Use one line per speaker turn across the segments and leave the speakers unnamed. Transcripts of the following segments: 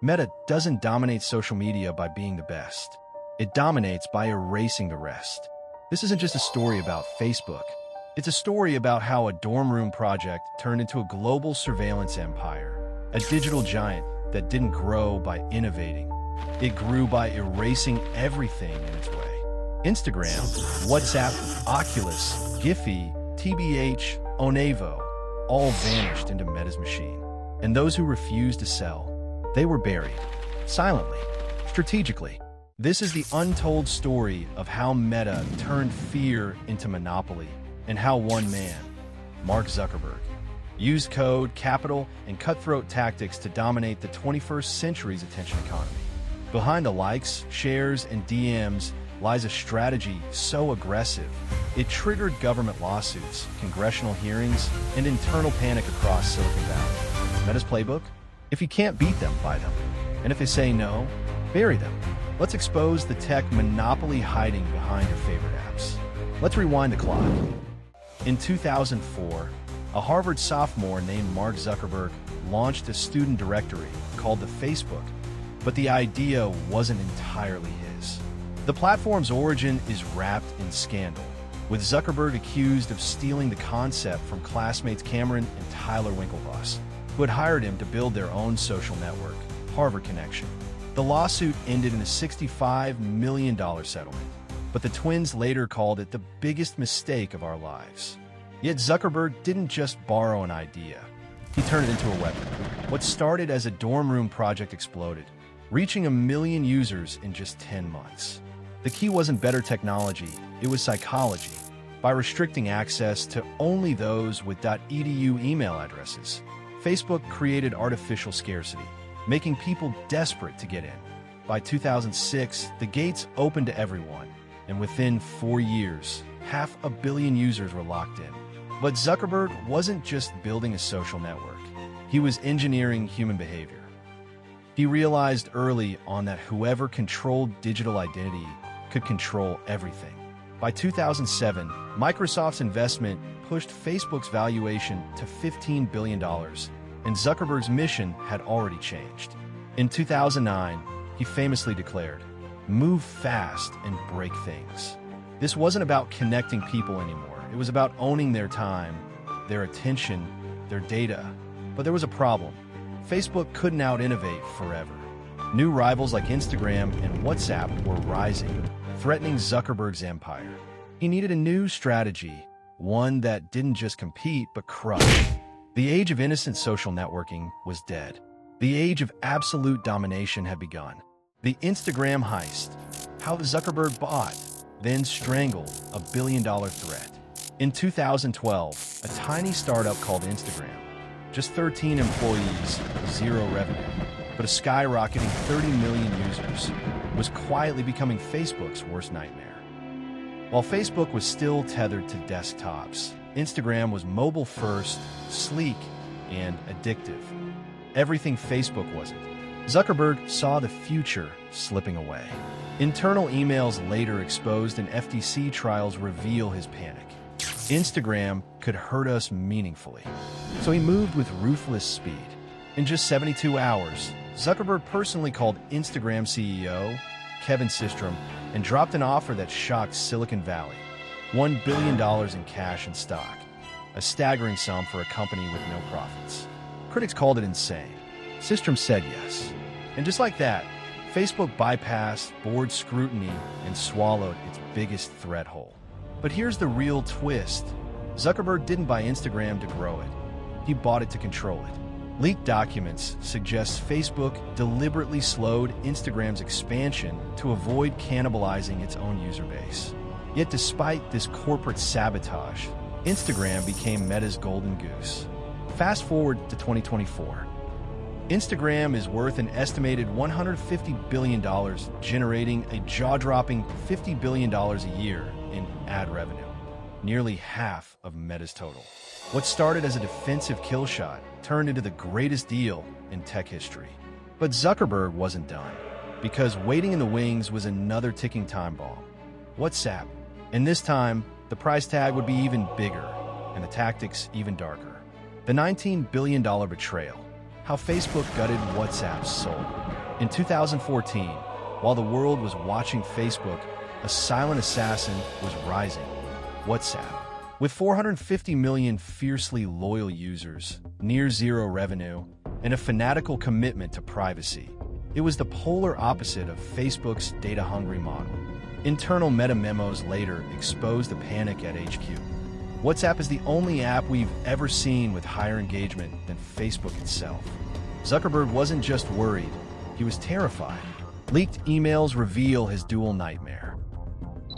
Meta doesn't dominate social media by being the best. It dominates by erasing the rest. This isn't just a story about Facebook. It's a story about how a dorm room project turned into a global surveillance empire, a digital giant that didn't grow by innovating. It grew by erasing everything in its way. Instagram, WhatsApp, Oculus, Giphy, TBH, Onavo, all vanished into Meta's machine. And those who refused to sell, they were buried, silently, strategically. This is the untold story of how Meta turned fear into monopoly and how one man, Mark Zuckerberg, used code, capital, and cutthroat tactics to dominate the 21st century's attention economy. Behind the likes, shares, and DMs lies a strategy so aggressive, it triggered government lawsuits, congressional hearings, and internal panic across Silicon Valley. Meta's playbook? If you can't beat them, buy them. And if they say no, bury them. Let's expose the tech monopoly hiding behind your favorite apps. Let's rewind the clock. In 2004, a Harvard sophomore named Mark Zuckerberg launched a student directory called the Facebook, but the idea wasn't entirely his. The platform's origin is wrapped in scandal, with Zuckerberg accused of stealing the concept from classmates Cameron and Tyler Winklevoss, who had hired him to build their own social network, Harvard Connection. The lawsuit ended in a $65 million settlement, but the twins later called it the biggest mistake of our lives. Yet Zuckerberg didn't just borrow an idea. He turned it into a weapon. What started as a dorm room project exploded, reaching 1 million users in just 10 months. The key wasn't better technology, it was psychology. By restricting access to only those with .edu email addresses, Facebook created artificial scarcity, making people desperate to get in. By 2006, the gates opened to everyone, and within 4 years, 500 million users were locked in. But Zuckerberg wasn't just building a social network. He was engineering human behavior. He realized early on that whoever controlled digital identity could control everything. By 2007, Microsoft's investment pushed Facebook's valuation to $15 billion, and Zuckerberg's mission had already changed. In 2009, he famously declared, "Move fast and break things." This wasn't about connecting people anymore. It was about owning their time, their attention, their data. But there was a problem. Facebook couldn't out-innovate forever. New rivals like Instagram and WhatsApp were rising, threatening Zuckerberg's empire. He needed a new strategy, one that didn't just compete but crush. The age of innocent social networking was dead. The age of absolute domination had begun. The Instagram heist, how Zuckerberg bought, then strangled a billion-dollar threat. In 2012, a tiny startup called Instagram, just 13 employees, zero revenue, but a skyrocketing 30 million users, was quietly becoming Facebook's worst nightmare. While Facebook was still tethered to desktops, Instagram was mobile-first, sleek, and addictive. Everything Facebook wasn't. Zuckerberg saw the future slipping away. Internal emails later exposed in FTC trials reveal his panic. Instagram could hurt us meaningfully. So he moved with ruthless speed. In just 72 hours, Zuckerberg personally called Instagram CEO, Kevin Systrom, and dropped an offer that shocked Silicon Valley. $1 billion in cash and stock, a staggering sum for a company with no profits. Critics called it insane. Systrom said yes. And just like that, Facebook bypassed board scrutiny and swallowed its biggest threat whole. But here's the real twist. Zuckerberg didn't buy Instagram to grow it. He bought it to control it. Leaked documents suggest Facebook deliberately slowed Instagram's expansion to avoid cannibalizing its own user base. Yet despite this corporate sabotage, Instagram became Meta's golden goose. Fast forward to 2024. Instagram is worth an estimated $150 billion, generating a jaw-dropping $50 billion a year in ad revenue, nearly half of Meta's total. What started as a defensive kill shot turned into the greatest deal in tech history. But Zuckerberg wasn't done, because waiting in the wings was another ticking time bomb. WhatsApp. And this time, the price tag would be even bigger, and the tactics even darker. The $19 billion betrayal. How Facebook gutted WhatsApp's soul. In 2014, while the world was watching Facebook, a silent assassin was rising: WhatsApp. With 450 million fiercely loyal users, near zero revenue, and a fanatical commitment to privacy, it was the polar opposite of Facebook's data-hungry model. Internal Meta memos later exposed the panic at HQ. WhatsApp is the only app we've ever seen with higher engagement than Facebook itself. Zuckerberg wasn't just worried, he was terrified. Leaked emails reveal his dual nightmare.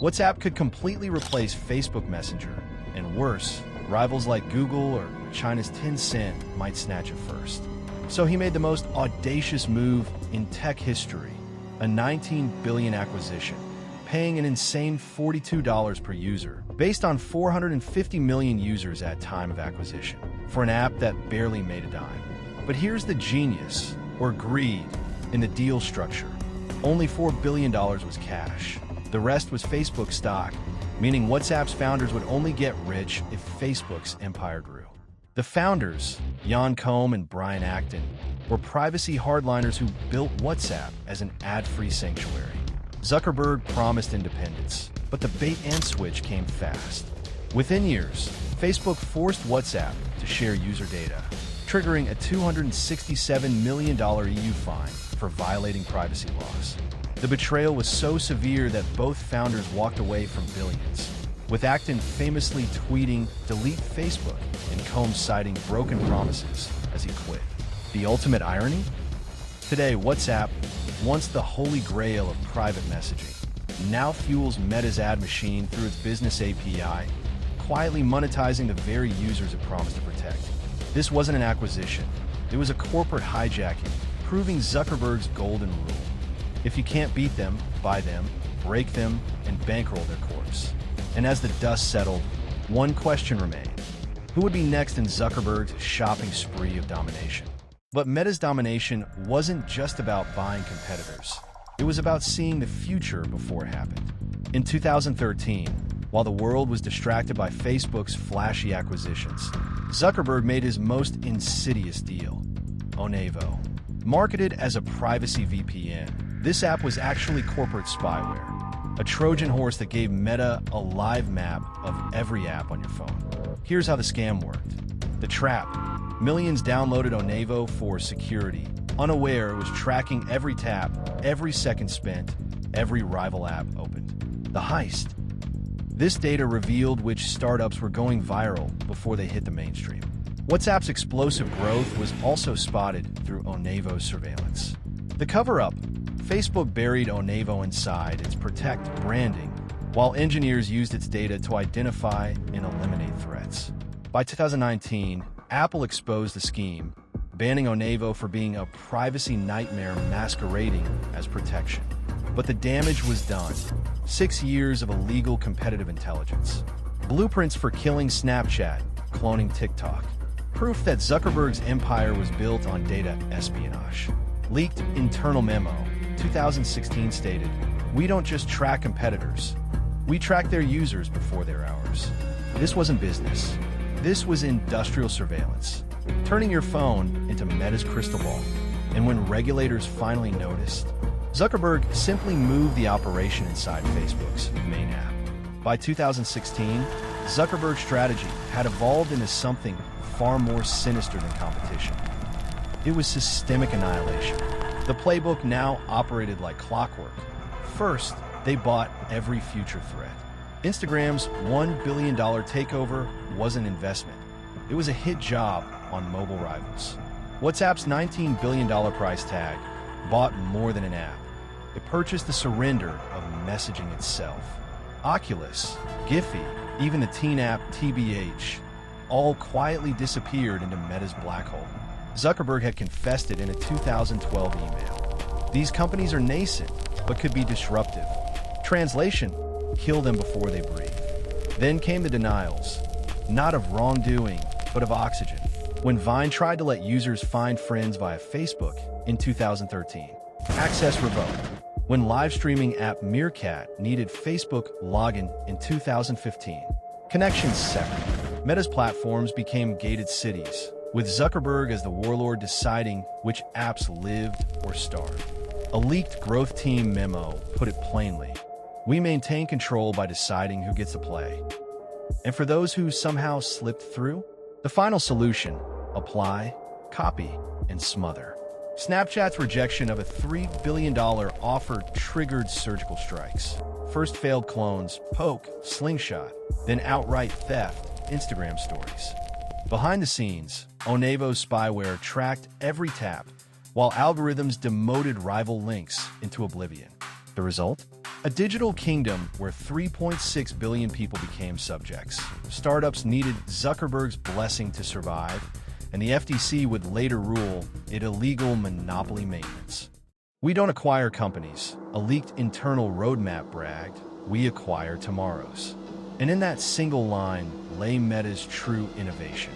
WhatsApp could completely replace Facebook Messenger, and worse, rivals like Google or China's Tencent might snatch it first. So he made the most audacious move in tech history, a $19 billion acquisition, paying an insane $42 per user, based on 450 million users at time of acquisition, for an app that barely made a dime. But here's the genius, or greed, in the deal structure. Only $4 billion was cash. The rest was Facebook stock, meaning WhatsApp's founders would only get rich if Facebook's empire grew. The founders, Jan Koum and Brian Acton, were privacy hardliners who built WhatsApp as an ad-free sanctuary. Zuckerberg promised independence, but the bait-and-switch came fast. Within years, Facebook forced WhatsApp to share user data, triggering a $267 million EU fine for violating privacy laws. The betrayal was so severe that both founders walked away from billions, with Acton famously tweeting, "Delete Facebook," and Combs citing broken promises as he quit. The ultimate irony? Today, WhatsApp, once the holy grail of private messaging, now fuels Meta's ad machine through its business API, quietly monetizing the very users it promised to protect. This wasn't an acquisition. It was a corporate hijacking, proving Zuckerberg's golden rule. If you can't beat them, buy them, break them, and bankroll their corpse. And as the dust settled, one question remained: who would be next in Zuckerberg's shopping spree of domination? But Meta's domination wasn't just about buying competitors. It was about seeing the future before it happened. In 2013, while the world was distracted by Facebook's flashy acquisitions, Zuckerberg made his most insidious deal: Onavo. Marketed as a privacy VPN, this app was actually corporate spyware, a Trojan horse that gave Meta a live map of every app on your phone. Here's how the scam worked. The trap: millions downloaded Onavo for security, unaware it was tracking every tap, every second spent, every rival app opened. The heist: this data revealed which startups were going viral before they hit the mainstream. WhatsApp's explosive growth was also spotted through Onavo's surveillance. The cover-up: Facebook buried Onavo inside its Protect branding, while engineers used its data to identify and eliminate threats. By 2019, Apple exposed the scheme, banning Onavo for being a privacy nightmare masquerading as protection. But the damage was done. 6 years of illegal competitive intelligence. Blueprints for killing Snapchat, cloning TikTok. Proof that Zuckerberg's empire was built on data espionage. Leaked internal memo, 2016 stated, "We don't just track competitors. We track their users before they're ours." This wasn't business. This was industrial surveillance, turning your phone into Meta's crystal ball. And when regulators finally noticed, Zuckerberg simply moved the operation inside Facebook's main app. By 2016, Zuckerberg's strategy had evolved into something far more sinister than competition. It was systemic annihilation. The playbook now operated like clockwork. First, they bought every future threat. Instagram's $1 billion takeover was an investment. It was a hit job on mobile rivals. WhatsApp's $19 billion price tag bought more than an app. It purchased the surrender of messaging itself. Oculus, Giphy, even the teen app TBH, all quietly disappeared into Meta's black hole. Zuckerberg had confessed it in a 2012 email. These companies are nascent, but could be disruptive. Translation: kill them before they breathe. Then came the denials, not of wrongdoing, but of oxygen. When Vine tried to let users find friends via Facebook in 2013, access revoked. When live streaming app Meerkat needed Facebook login in 2015, connections severed. Meta's platforms became gated cities, with Zuckerberg as the warlord deciding which apps lived or starved. A leaked growth team memo put it plainly. We maintain control by deciding who gets to play. And for those who somehow slipped through, the final solution: apply, copy, and smother. Snapchat's rejection of a $3 billion offer triggered surgical strikes. First failed clones, poke, slingshot, then outright theft, Instagram stories. Behind the scenes, Onavo's spyware tracked every tap, while algorithms demoted rival links into oblivion. The result? A digital kingdom where 3.6 billion people became subjects. Startups needed Zuckerberg's blessing to survive, and the FTC would later rule it illegal monopoly maintenance. We don't acquire companies, a leaked internal roadmap bragged, we acquire tomorrows. And in that single line lay Meta's true innovation.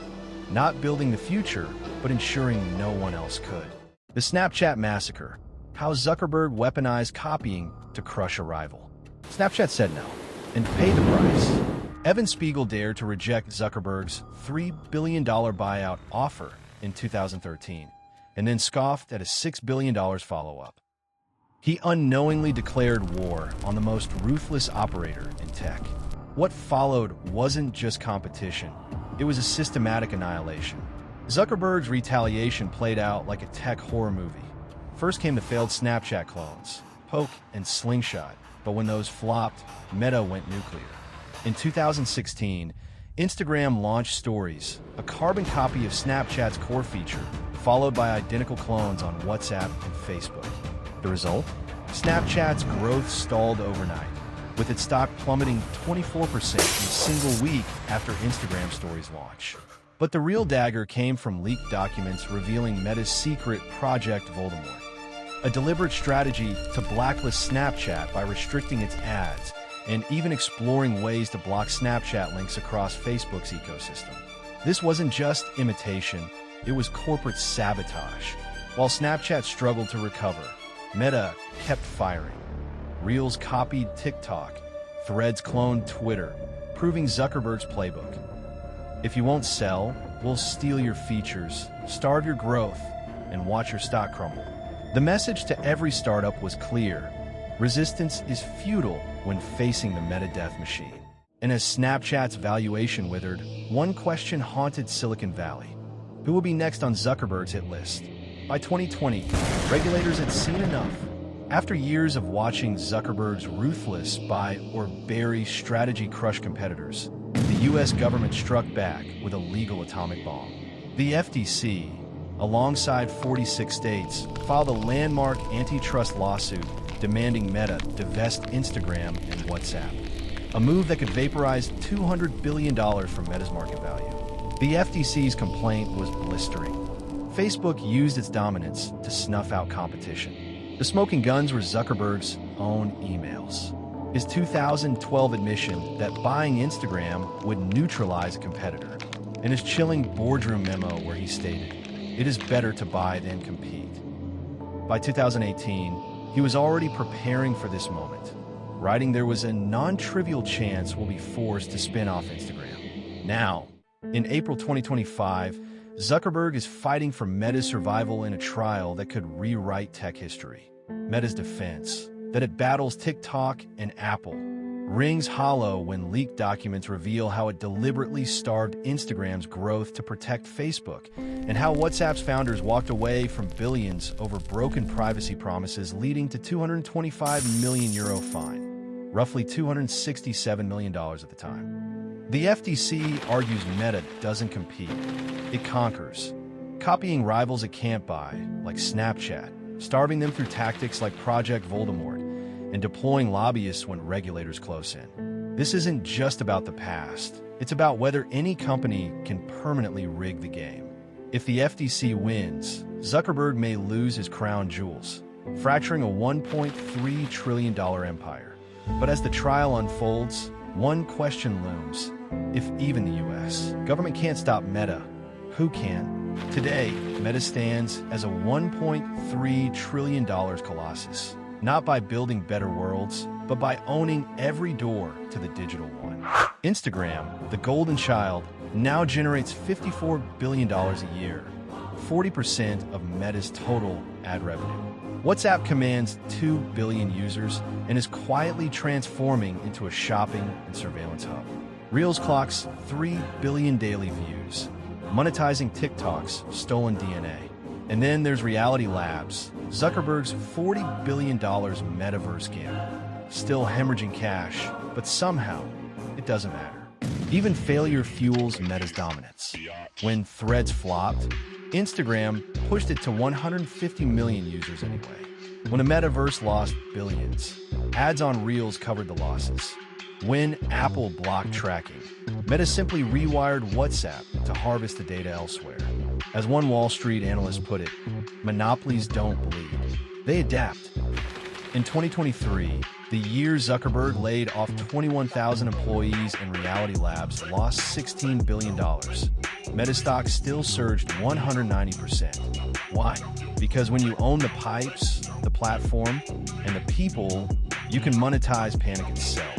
Not building the future, but ensuring no one else could. The Snapchat massacre. How Zuckerberg weaponized copying to crush a rival. Snapchat said no, and paid the price. Evan Spiegel dared to reject Zuckerberg's $3 billion buyout offer in 2013, and then scoffed at a $6 billion follow-up. He unknowingly declared war on the most ruthless operator in tech. What followed wasn't just competition, it was a systematic annihilation. Zuckerberg's retaliation played out like a tech horror movie. First came the failed Snapchat clones, Poke and Slingshot, but when those flopped, Meta went nuclear. In 2016, Instagram launched Stories, a carbon copy of Snapchat's core feature, followed by identical clones on WhatsApp and Facebook. The result? Snapchat's growth stalled overnight, with its stock plummeting 24% in a single week after Instagram Stories launch. But the real dagger came from leaked documents revealing Meta's secret Project Voldemort, a deliberate strategy to blacklist Snapchat by restricting its ads and even exploring ways to block Snapchat links across Facebook's ecosystem. This wasn't just imitation, it was corporate sabotage. While Snapchat struggled to recover, Meta kept firing. Reels copied TikTok, Threads cloned Twitter, proving Zuckerberg's playbook. If you won't sell, we'll steal your features, starve your growth, and watch your stock crumble. The message to every startup was clear: resistance is futile when facing the Meta death machine. And as Snapchat's valuation withered, one question haunted Silicon Valley: who will be next on Zuckerberg's hit list? By 2020, regulators had seen enough. After years of watching Zuckerberg's ruthless buy or bury strategy crush competitors, the U.S. government struck back with a legal atomic bomb. The FTC, alongside 46 states, filed a landmark antitrust lawsuit demanding Meta divest Instagram and WhatsApp, a move that could vaporize $200 billion from Meta's market value. The FTC's complaint was blistering. Facebook used its dominance to snuff out competition. The smoking guns were Zuckerberg's own emails. His 2012 admission that buying Instagram would neutralize a competitor, and his chilling boardroom memo where he stated, "It is better to buy than compete." By 2018, he was already preparing for this moment, writing there was a non-trivial chance we'll be forced to spin off Instagram. Now, in April 2025, Zuckerberg is fighting for Meta's survival in a trial that could rewrite tech history. Meta's defense, that it battles TikTok and Apple, rings hollow when leaked documents reveal how it deliberately starved Instagram's growth to protect Facebook, and how WhatsApp's founders walked away from billions over broken privacy promises, leading to €225 million fine, roughly $267 million at the time. The FTC argues Meta doesn't compete, it conquers, copying rivals it can't buy, like Snapchat, starving them through tactics like Project Voldemort, and deploying lobbyists when regulators close in. This isn't just about the past, it's about whether any company can permanently rig the game. If the FTC wins, Zuckerberg may lose his crown jewels, fracturing a $1.3 trillion empire. But as the trial unfolds, one question looms: if even the US government can't stop Meta, who can? Today, Meta stands as a $1.3 trillion colossus, not by building better worlds, but by owning every door to the digital one. Instagram, the golden child, now generates $54 billion a year, 40% of Meta's total ad revenue. WhatsApp commands 2 billion users and is quietly transforming into a shopping and surveillance hub. Reels clocks 3 billion daily views, monetizing TikTok's stolen DNA. And then there's Reality Labs, Zuckerberg's $40 billion metaverse gamble. Still hemorrhaging cash, but somehow it doesn't matter. Even failure fuels Meta's dominance. When Threads flopped, Instagram pushed it to 150 million users anyway. When the metaverse lost billions, ads on Reels covered the losses. When Apple blocked tracking, Meta simply rewired WhatsApp to harvest the data elsewhere. As one Wall Street analyst put it, monopolies don't bleed, they adapt. In 2023, the year Zuckerberg laid off 21,000 employees and Reality Labs lost $16 billion. Meta stock still surged 190%. Why? Because when you own the pipes, the platform, and the people, you can monetize panic itself.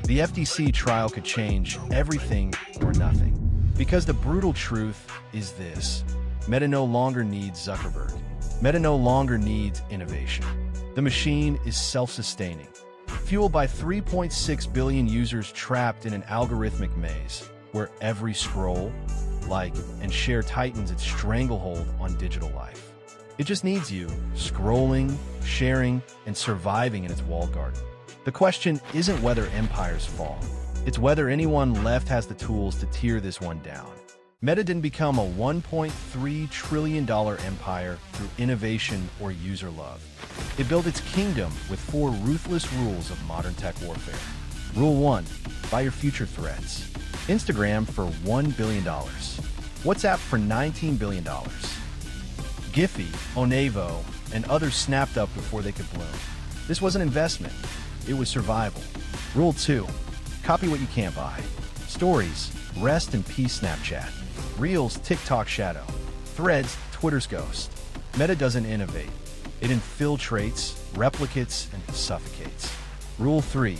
The FTC trial could change everything or nothing. Because the brutal truth is this: Meta no longer needs Zuckerberg. Meta no longer needs innovation. The machine is self-sustaining, fueled by 3.6 billion users trapped in an algorithmic maze where every scroll, like, and share tightens its stranglehold on digital life. It just needs you, scrolling, sharing, and surviving in its walled garden. The question isn't whether empires fall. It's whether anyone left has the tools to tear this one down. Meta didn't become a $1.3 trillion empire through innovation or user love. It built its kingdom with 4 ruthless rules of modern tech warfare. Rule 1, buy your future threats. Instagram for $1 billion. WhatsApp for $19 billion. Giphy, Onavo, and others snapped up before they could bloom. This was an investment. It was survival. Rule 2, copy what you can't buy. Stories, rest in peace Snapchat. Reels, TikTok shadow. Threads, Twitter's ghost. Meta doesn't innovate. It infiltrates, replicates, and suffocates. Rule 3,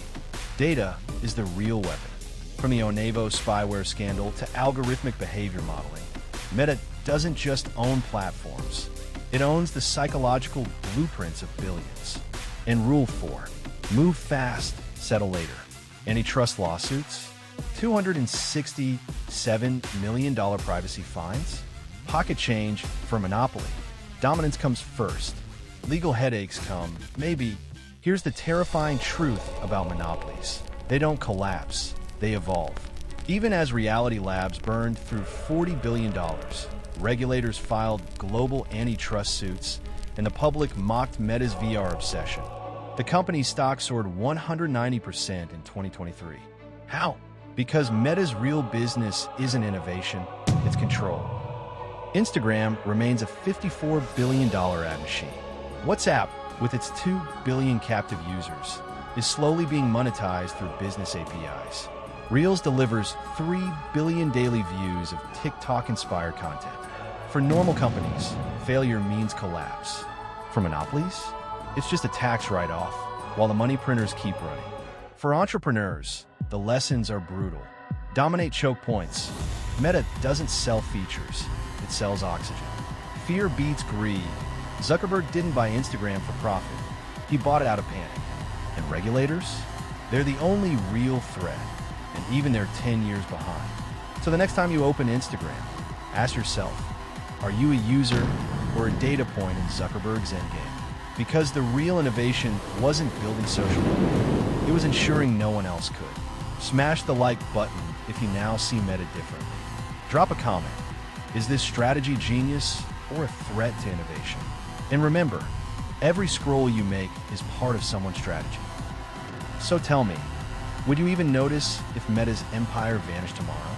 data is the real weapon. From the Onavo spyware scandal to algorithmic behavior modeling, Meta doesn't just own platforms. It owns the psychological blueprints of billions. And Rule 4, move fast, settle later. Antitrust lawsuits, $267 million privacy fines, pocket change for monopoly. Dominance comes first. Legal headaches come, maybe. Here's the terrifying truth about monopolies. They don't collapse, they evolve. Even as Reality Labs burned through $40 billion, regulators filed global antitrust suits, and the public mocked Meta's VR obsession. The company's stock soared 190% in 2023. How? Because Meta's real business isn't innovation, it's control. Instagram remains a $54 billion ad machine. WhatsApp, with its 2 billion captive users, is slowly being monetized through business APIs. Reels delivers 3 billion daily views of TikTok-inspired content. For normal companies, failure means collapse. For monopolies, it's just a tax write-off, while the money printers keep running. For entrepreneurs, the lessons are brutal. Dominate choke points. Meta doesn't sell features, it sells oxygen. Fear beats greed. Zuckerberg didn't buy Instagram for profit. He bought it out of panic. And regulators? They're the only real threat, and even they're 10 years behind. So the next time you open Instagram, ask yourself, are you a user or a data point in Zuckerberg's endgame? Because the real innovation wasn't building social media, it was ensuring no one else could. Smash the like button if you now see Meta differently. Drop a comment. Is this strategy genius or a threat to innovation? And remember, every scroll you make is part of someone's strategy. So tell me, would you even notice if Meta's empire vanished tomorrow?